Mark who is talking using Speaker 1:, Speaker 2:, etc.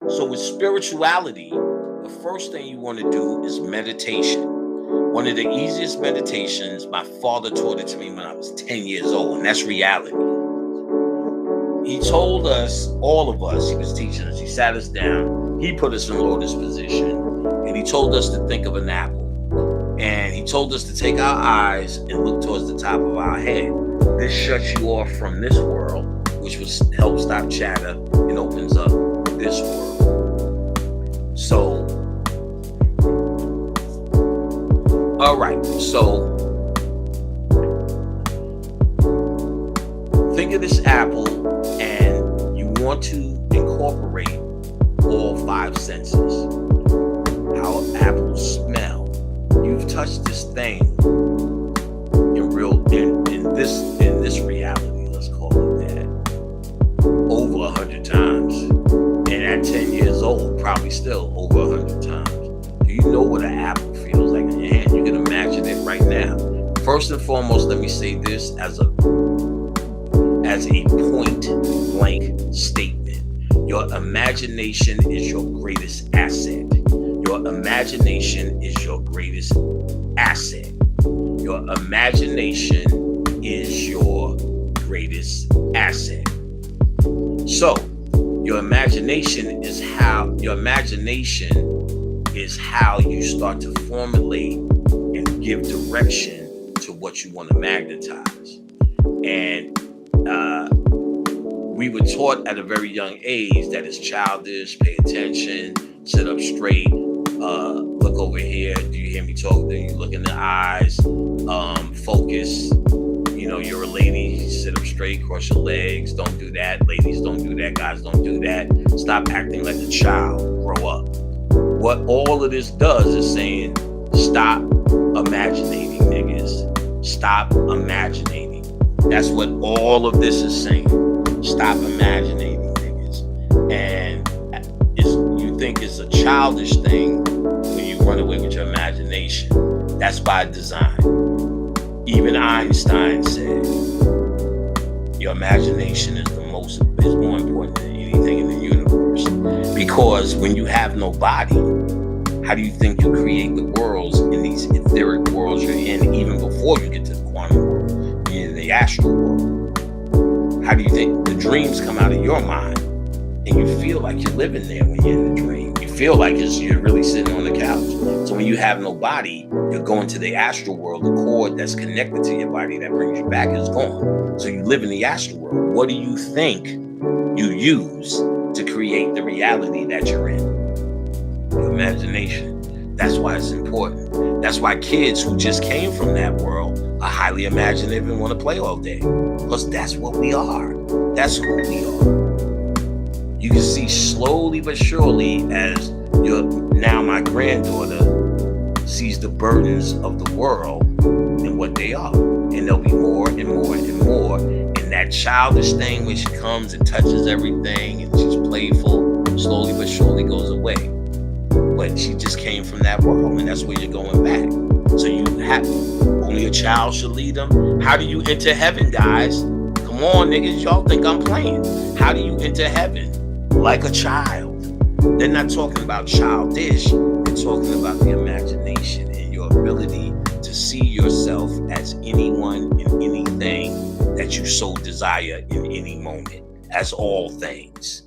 Speaker 1: So with spirituality, the first thing you want to do is meditation. One of the easiest meditations, my father taught it to me when I was 10 years old, and that's reality. He told us, all of us, he was teaching us, he sat us down, he put us in lotus position, and he told us to think of an apple. And he told us to take our eyes and look towards the top of our head. This shuts you off from this world, which was help stop chatter, and opens up this world. So, all right, so think of this apple, and you want to incorporate all five senses. How apples smell. You've touched this thing in this reality, let's call it that, over 100 times. And at 10 years old, probably still over 100 times. Do you know what an apple feels like in your hand? You can imagine it right now. First and foremost, let me say this as a point blank statement. Your imagination is your greatest asset. Your imagination is your greatest asset. Your imagination is your greatest asset. So, your imagination is how you start to formulate and give direction to what you want to magnetize. And we were taught at a very young age that it's childish, pay attention, sit up straight, look over here, do you hear me talk? Do you look in the eyes, focus, you're a lady, sit up straight, cross your legs, don't do that, ladies don't do that, guys don't do that, stop acting like a child, grow up. What all of this does is saying, stop imagining, niggas, stop imagining. That's what all of this is saying. Stop imagining, niggas. And you think it's a childish thing when you run away with your imagination. That's by design. Even Einstein said, your imagination is more important than anything in the universe. Because when you have no body, how do you think you create the worlds in these etheric worlds you're in, even before you get to the quantum world, you're in the astral world? How do you think the dreams come out of your mind and you feel like you're living there when you're in the dream? You feel like you're really sitting on the couch. So when you have no body, you're going to the astral world. The cord that's connected to your body that brings you back is gone. So you live in the astral world. What do you think you use to create the reality that you're in? Your imagination. That's why it's important. That's why kids who just came from that world are highly imaginative and want to play all day. Because that's what we are. That's who we are. You can see slowly but surely as now my granddaughter sees the burdens of the world and what they are. And there'll be more and more and more. And that childish thing where she comes and touches everything and she's playful, slowly but surely goes away. But she just came from that world, and that's where you're going back. So only a child should lead them. How do you enter heaven, guys? Come on, niggas, y'all think I'm playing. How do you enter heaven? Like a child. They're not talking about childish. They're talking about the imagination and your ability to see yourself as anyone and anything that you so desire in any moment, as all things.